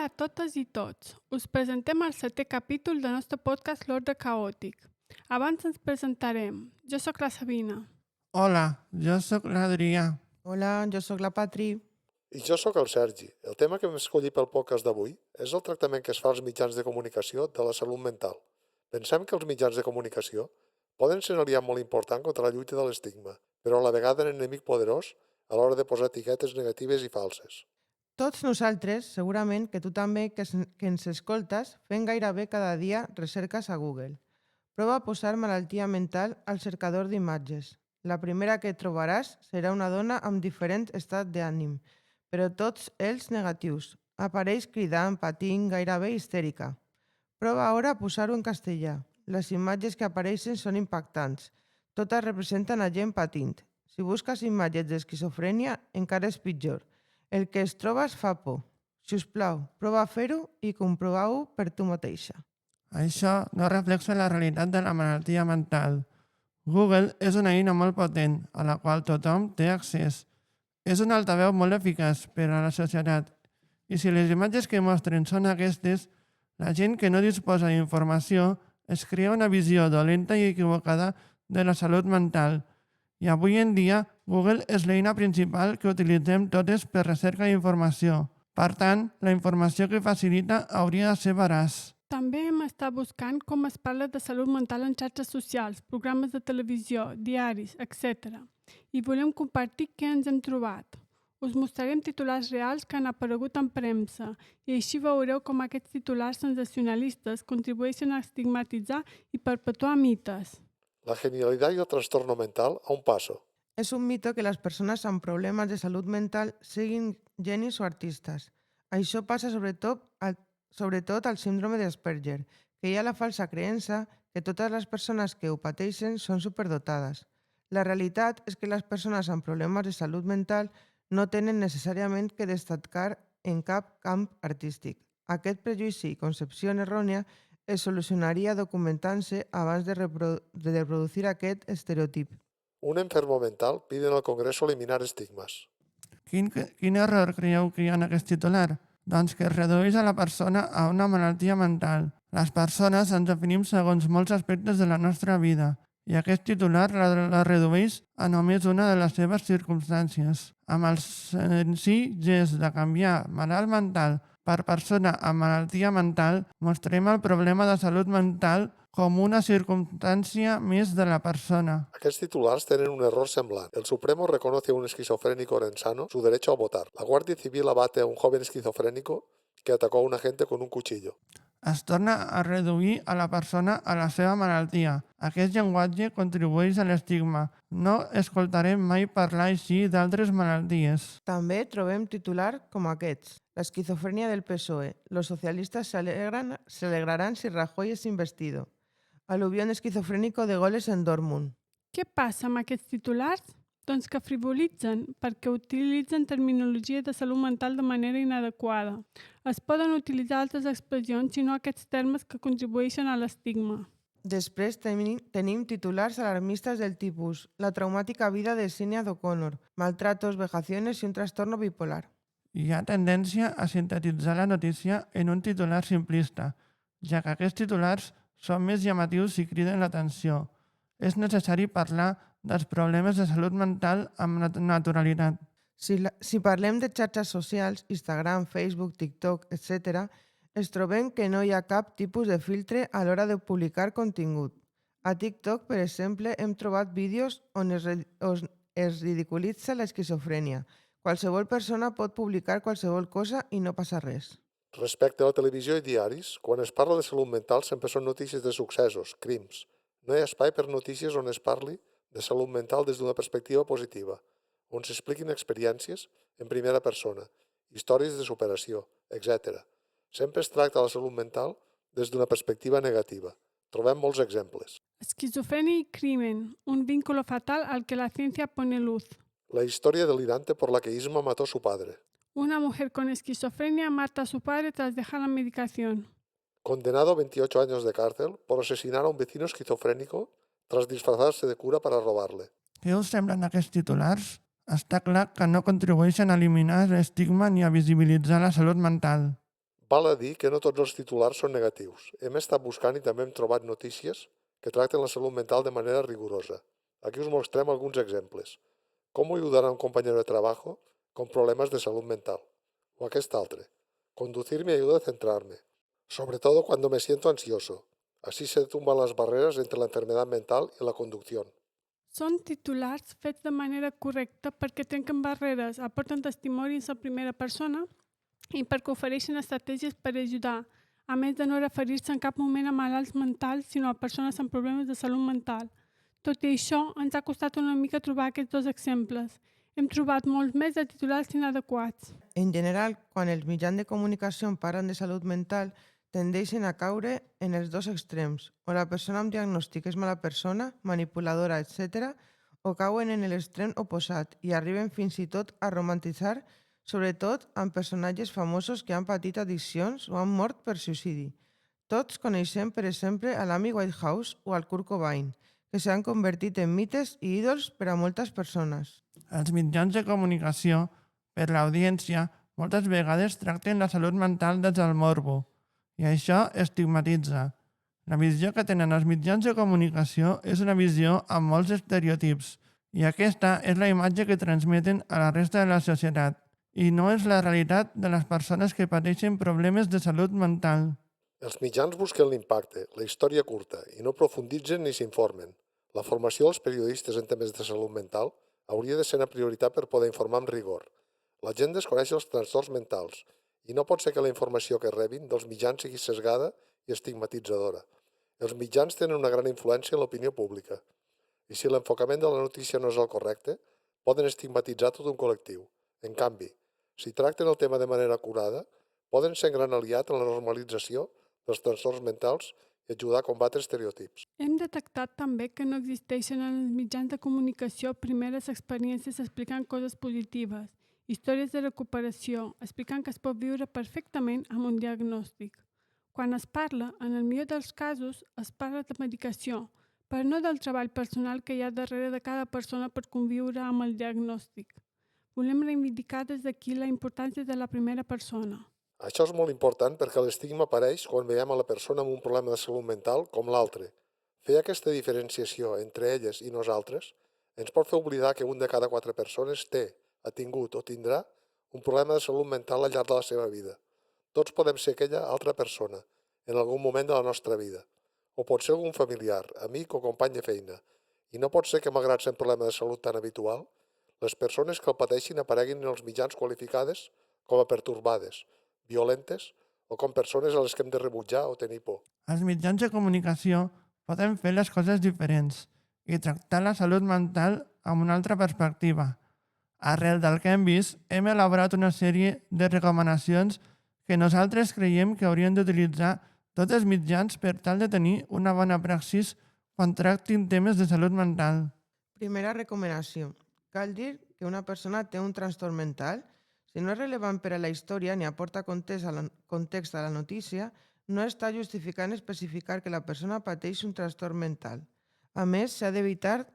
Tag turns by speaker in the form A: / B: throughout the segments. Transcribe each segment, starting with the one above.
A: Hola a totes i tots. Us presentem el 7è capítol del nostre podcast L'Ordre Caòtic. Abans ens presentarem. Jo sóc la Sabina.
B: Hola, jo sóc l'Adrià.
C: Hola, jo sóc la Patri.
D: I jo sóc el Sergi. El tema que hem escollit pel podcast d'avui és el tractament que es fa als mitjans de comunicació de la salut mental. Pensem que els mitjans de comunicació poden ser un aliat molt important contra la lluita de l'estigma, però a la vegada un enemic poderós a l'hora de posar etiquetes negatives i falses.
C: Tots nosaltres, segurament que tu també que ens escoltes, fem gairebé cada dia recerques a Google. Prova a posar malaltia mental al cercador d'imatges. La primera que trobaràs serà una dona amb diferent estat d'ànim, però tots ells negatius. Apareix cridant, patint, gairebé histèrica. Prova ara a posar-ho en castellà. Les imatges que apareixen són impactants. Totes representen a gent patint. Si busques imatges d'esquizofrènia, encara és pitjor. El que es troba es fa por. Si us plau, prova a fer-ho i comproveu-ho per tu mateixa.
B: Això no reflexa la realitat de la malaltia mental. Google és una eina molt potent, a la qual tothom té accés. És un altaveu molt eficaç per a la societat. I si les imatges que mostren són aquestes, la gent que no disposa d'informació es crea una visió dolenta i equivocada de la salut mental. I avui en dia, Google és l'eina principal que utilitzem totes per recerca d'informació. Per tant, la informació que facilita hauria de ser veraç.
A: També hem estat buscant com es parla de salut mental en xarxes socials, programes de televisió, diaris, etc. I volem compartir què ens hem trobat. Us mostrarem titulars reals que han aparegut en premsa i així veureu com aquests titulars sensacionalistes contribueixen a estigmatitzar i perpetuar mites.
D: La genialidad y el trastorno mental a un paso.
C: És un mito que les persones amb problemes de salut mental siguin genis o artistes. Això passa sobretot al síndrome d'Asperger, que hi ha la falsa creença que totes les persones que ho pateixen són superdotades. La realitat és que les persones amb problemes de salut mental no tenen necessàriament que destacar en cap camp artístic. Aquest prejudici i concepció errònia es solucionaria documentant-se abans de reproduir aquest estereotip.
D: Un enfermo mental pide en el Congreso eliminar estigmas.
B: Quin error creieu que hi ha en aquest titular? Doncs que es redueix a la persona a una malaltia mental. Les persones ens definim segons molts aspectes de la nostra vida i aquest titular la redueix a només una de les seves circumstàncies. Amb el senzill gest de canviar malalt mental per persona amb malaltia mental, mostrem el problema de salut mental com una circunstància més de la persona.
D: Aquests titulars tenen un error semblant. El Supremo reconoce a un esquizofrénico orensano su derecho a votar. La Guardia Civil abate a un joven esquizofrénico que atacó a un agente con un cuchillo.
B: Es torna a reduir a la persona a la seva malaltia. Aquest llenguatge contribueix a l'estigma. No escoltarem mai parlar així d'altres malalties.
C: També trobem titular com aquests. L'esquizofrènia del PSOE. Los socialistas se alegrarán si Rajoy es investido. Aluvión esquizofrénico de goles en Dortmund.
A: Què passa amb aquests titulars? Doncs que frivolitzen perquè utilitzen terminologia de salut mental de manera inadequada. Es poden utilitzar altres expressions, sinó aquests termes que contribueixen a l'estigma.
C: Després tenim titulars alarmistes del tipus La traumàtica vida de Sinéad O'Connor, maltratos, vejaciones i un trastorno bipolar.
B: Hi ha tendència a sintetitzar la notícia en un titular simplista, ja que aquests titulars són més llamatius i criden l'atenció. És necessari parlar dels problemes de salut mental amb naturalitat.
C: Si parlem de xarxes socials, Instagram, Facebook, TikTok, etc., ens trobem que no hi ha cap tipus de filtre a l'hora de publicar contingut. A TikTok, per exemple, hem trobat vídeos on es ridiculitza l'esquizofrènia. Qualsevol persona pot publicar qualsevol cosa i no passa res.
D: Respecte a la televisió i diaris, quan es parla de salut mental sempre són notícies de successos, crims. No hi ha espai per notícies on es parli de salut mental des d'una perspectiva positiva, on s'expliquin experiències en primera persona, històries de superació, etc. Sempre es tracta la salut mental des d'una perspectiva negativa. Trobem molts exemples.
A: Esquizofrenia y crimen, un vínculo fatal al que la ciencia pone luz.
D: La historia delirante por la que Isma mató a su padre.
A: Una mujer con esquizofrenia mata a su padre tras dejar la medicación.
D: Condenado a 28 años de cárcel por asesinar a un vecino esquizofrénico tras disfrazarse de cura para robarle.
B: Què us semblen aquests titulars? Està clar que no contribueixen a eliminar l'estigma ni a visibilitzar la salut mental.
D: Val a dir que no tots els titulars són negatius. Hem estat buscant i també hem trobat notícies que tracten la salut mental de manera rigurosa. Aquí us mostrem alguns exemples. ¿Cómo ayudar a un compañero de trabajo con problemas de salud mental? O aquest altre. Conducir me ayuda a centrarme, sobre todo cuando me siento ansioso. Así se tumban las barreras entre la enfermedad mental y la conducción.
A: Són titulars fets de manera correcta perquè trenquen barreres, aporten testimonis a primera persona i perquè ofereixen estratègies per ajudar, a més de no referir-se en cap moment a malalts mentals, sinó a persones amb problemes de salut mental. Tot i això, ens ha costat una mica trobar aquests dos exemples. Hem trobat molts més de titulars inadequats.
C: En general, quan els mitjans de comunicació parlen de salut mental, tendeixen a caure en els dos extrems, o la persona amb diagnòstic és mala persona, manipuladora, etc., o cauen en l'extrem oposat i arriben fins i tot a romantitzar, sobretot amb personatges famosos que han patit addiccions o han mort per suïcidi. Tots coneixem, per exemple, a l'Amy Whitehouse o al Kurt Cobain, que s'han convertit en mites i ídols per a moltes persones.
B: Els mitjans de comunicació, per l'audiència, moltes vegades tracten la salut mental des del morbo, i això estigmatitza. La visió que tenen els mitjans de comunicació és una visió amb molts estereotips, i aquesta és la imatge que transmeten a la resta de la societat, i no és la realitat de les persones que pateixen problemes de salut mental.
D: Els mitjans busquen l'impacte, la història curta, i no profunditzen ni s'informen. La formació dels periodistes en temes de salut mental hauria de ser una prioritat per poder informar amb rigor. La gent desconeix els trastorns mentals i no pot ser que la informació que rebin dels mitjans sigui sesgada i estigmatitzadora. Els mitjans tenen una gran influència en l'opinió pública i si l'enfocament de la notícia no és el correcte, poden estigmatitzar tot un col·lectiu. En canvi, si tracten el tema de manera acurada, poden ser un gran aliat en la normalització dels trastorns mentals i ajudar a combatre estereotips.
A: Hem detectat també que no existeixen en els mitjans de comunicació primeres experiències explicant coses positives, històries de recuperació, explicant que es pot viure perfectament amb un diagnòstic. Quan es parla, en el millor dels casos, es parla de medicació, però no del treball personal que hi ha darrere de cada persona per conviure amb el diagnòstic. Volem reivindicar des d'aquí la importància de la primera persona.
D: Això és molt important perquè l'estigma apareix quan veiem a la persona amb un problema de salut mental com l'altre. Fer aquesta diferenciació entre elles i nosaltres ens pot fer oblidar que un de cada 4 persones té, ha tingut o tindrà un problema de salut mental al llarg de la seva vida. Tots podem ser aquella altra persona en algun moment de la nostra vida. O pot ser algun familiar, amic o company de feina. I no pot ser que, malgrat ser un problema de salut tan habitual, les persones que el pateixin apareguin en els mitjans qualificades com a pertorbades, violentes o com persones a les que hem de rebutjar o tenir por.
B: Els mitjans de comunicació poden fer les coses diferents i tractar la salut mental amb una altra perspectiva. Arrel del que hem vist, hem elaborat una sèrie de recomanacions que nosaltres creiem que haurien d'utilitzar tots els mitjans per tal de tenir una bona praxis quan tractin temes de salut mental.
C: Primera recomanació. Cal dir que una persona té un trastorn mental. Si no és rellevant per a la història ni aporta context a la notícia, no està justificant especificar que la persona pateix un trastorn mental. A més, s'ha d'evitar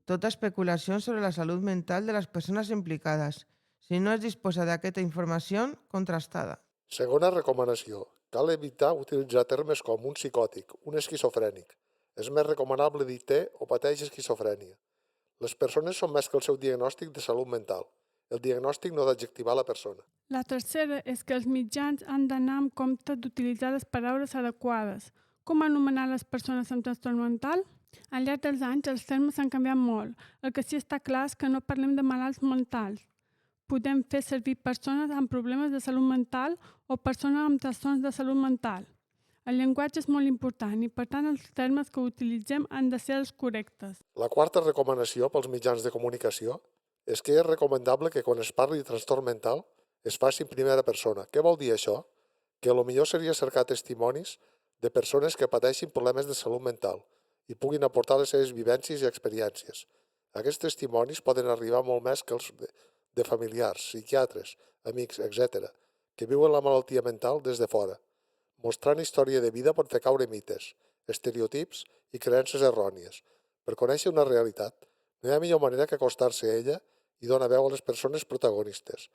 C: tota especulació sobre la salut mental de les persones implicades, si no es disposa d'aquesta informació contrastada.
D: Segona recomanació. Cal evitar utilitzar termes com un psicòtic, un esquizofrènic. És més recomanable dir té o pateix esquizofrènia. Les persones són més que el seu diagnòstic de salut mental. El diagnòstic no ha d'adjectivar la persona.
A: La tercera és que els mitjans han d'anar amb compte d'utilitzar les paraules adequades. Com anomenar les persones amb trastorn mental? Al llarg dels anys, els termes han canviat molt. El que sí està clar és que no parlem de malalts mentals. Podem fer servir persones amb problemes de salut mental o persones amb trastorns de salut mental. El llenguatge és molt important i, per tant, els termes que utilitzem han de ser els correctes.
D: La quarta recomanació pels mitjans de comunicació és que és recomendable que quan es parli de trastorn mental es faci en primera persona. Què vol dir això? Que potser seria cercar testimonis de persones que pateixin problemes de salut mental i puguin aportar les seves vivències i experiències. Aquests testimonis poden arribar molt més que els de familiars, psiquiatres, amics, etc., que viuen la malaltia mental des de fora. Mostrant història de vida pot fer caure mites, estereotips i creences errònies. Per conèixer una realitat, no hi ha millor manera que acostar-se a ella i donar veu a les persones protagonistes,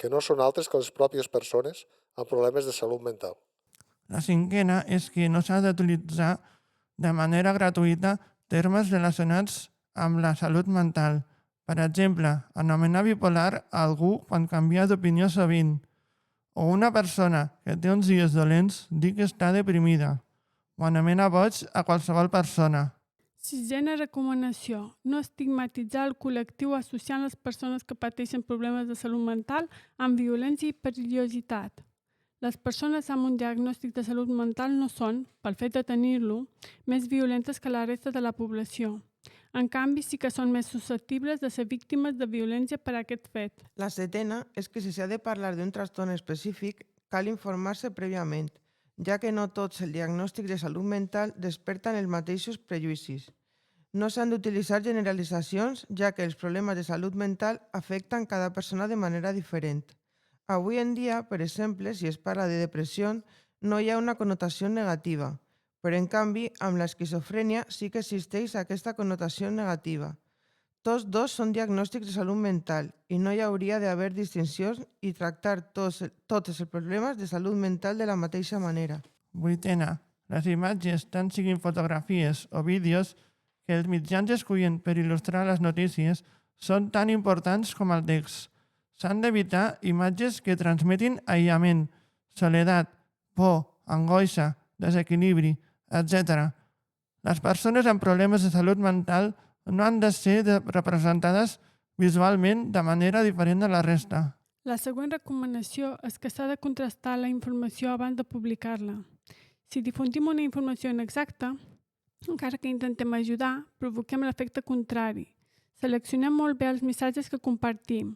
D: que no són altres que les pròpies persones amb problemes de salut mental.
B: La cinquena és que no s'ha d'utilitzar de manera gratuïta termes relacionats amb la salut mental. Per exemple, anomenar bipolar a algú quan canvia d'opinió sovint, o una persona que té uns dies dolents dir que està deprimida, o anomenar boig a qualsevol persona.
A: Sisena recomanació: no estigmatitzar el col·lectiu associant les persones que pateixen problemes de salut mental amb violència i perillositat. Les persones amb un diagnòstic de salut mental no són, pel fet de tenir-lo, més violentes que la resta de la població. En canvi, sí que són més susceptibles de ser víctimes de violència per aquest fet.
C: La setena és que si s'ha de parlar d'un trastorn específic, cal informar-se prèviament, ja que no tots els diagnòstics de salut mental desperten els mateixos prejudicis. No s'han d'utilitzar generalitzacions, ja que els problemes de salut mental afecten cada persona de manera diferent. Avui en dia, per exemple, si es parla de depressió, no hi ha una connotació negativa, però en canvi, amb l'esquizofrènia sí que existeix aquesta connotació negativa. Tots dos són diagnòstics de salut mental i no hi hauria d'haver distincions i tractar tots els problemes de salut mental de la mateixa manera.
B: Vuitena, les imatges, tant siguin fotografies o vídeos, que els mitjans escullen per il·lustrar les notícies, són tan importants com el text. S'han d'evitar imatges que transmetin aïllament, soledat, por, angoixa, desequilibri, etc. Les persones amb problemes de salut mental no han de ser representades visualment de manera diferent de la resta.
A: La següent recomanació és que s'ha de contrastar la informació abans de publicar-la. Si difundim una informació inexacta, encara que intentem ajudar, provoquem l'efecte contrari. Seleccionem molt bé els missatges que compartim.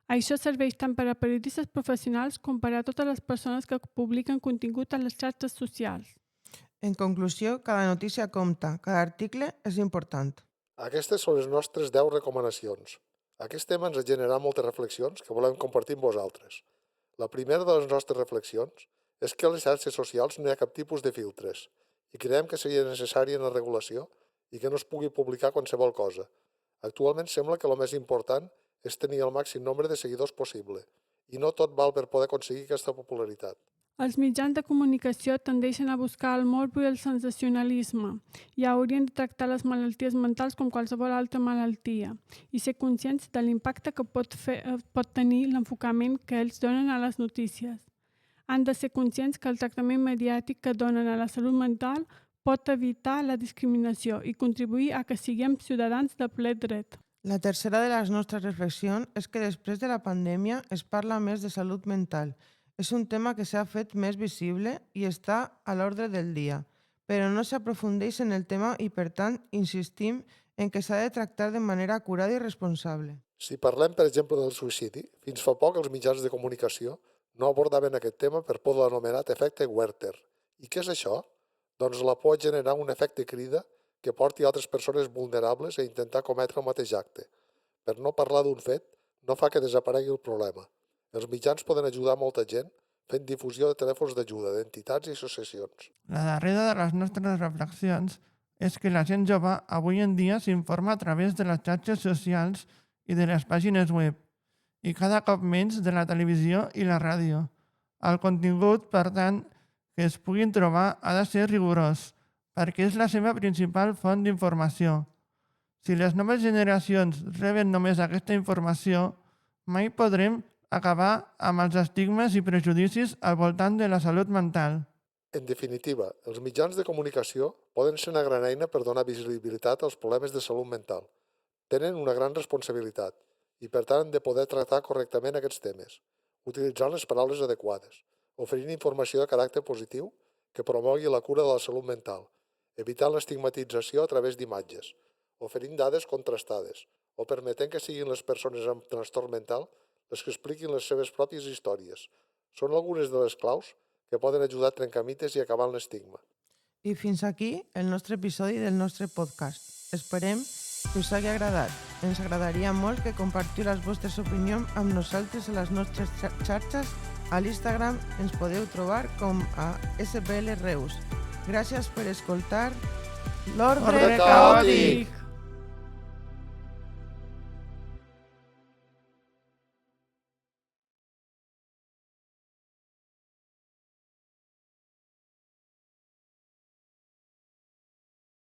A: Això serveix tant per a periodistes professionals com per a totes les persones que publiquen contingut a les xarxes socials.
C: En conclusió, cada notícia compta, cada article és important.
D: Aquestes són les nostres 10 recomanacions. Aquest tema ens ha generat moltes reflexions que volem compartir amb vosaltres. La primera de les nostres reflexions és que a les xarxes socials no hi ha cap tipus de filtres i creiem que seria necessària una regulació i que no es pugui publicar qualsevol cosa. Actualment sembla que el més important és tenir el màxim nombre de seguidors possible i no tot val per poder aconseguir aquesta popularitat.
A: Els mitjans de comunicació tendeixen a buscar el morbo i el sensacionalisme i haurien de tractar les malalties mentals com qualsevol altra malaltia i ser conscients de l'impacte que pot tenir l'enfocament que ells donen a les notícies. Han de ser conscients que el tractament mediàtic que donen a la salut mental pot evitar la discriminació i contribuir a que siguem ciutadans de ple dret.
C: La tercera de les nostres reflexions és que després de la pandèmia es parla més de salut mental. És un tema que s'ha fet més visible i està a l'ordre del dia, però no s'aprofundeix en el tema i, per tant, insistim en que s'ha de tractar de manera acurada i responsable.
D: Si parlem, per exemple, del suïcidi, fins fa poc els mitjans de comunicació no abordaven aquest tema per por de l'anomenat efecte Werther. I què és això? Doncs la por generar un efecte crida que porti altres persones vulnerables a intentar cometre el mateix acte. Per no parlar d'un fet, no fa que desaparegui el problema. Els mitjans poden ajudar molta gent fent difusió de telèfons d'ajuda d'entitats i associacions.
B: La darrera de les nostres reflexions és que la gent jove avui en dia s'informa a través de les xarxes socials i de les pàgines web, i cada cop menys de la televisió i la ràdio. El contingut, per tant, que es puguin trobar ha de ser rigorós, perquè és la seva principal font d'informació. Si les noves generacions reben només aquesta informació, mai podrem acabar amb els estigmes i prejudicis al voltant de la salut mental.
D: En definitiva, els mitjans de comunicació poden ser una gran eina per donar visibilitat als problemes de salut mental. Tenen una gran responsabilitat i, per tant, han de poder tractar correctament aquests temes, utilitzant les paraules adequades, oferint informació de caràcter positiu que promogui la cura de la salut mental, evitant l'estigmatització a través d'imatges, oferint dades contrastades o permetent que siguin les persones amb trastorn mental les que expliquin les seves pròpies històries. Són algunes de les claus que poden ajudar a trencar mites i acabar amb l'estigma.
C: I fins aquí el nostre episodi del nostre podcast. Esperem que us hagi agradat. Ens agradaria molt que compartiu les vostres opinions amb nosaltres a les nostres xarxes. A l'Instagram ens podeu trobar com a SPL Reus. Gràcies per escoltar l'Ordre
D: Caòtic!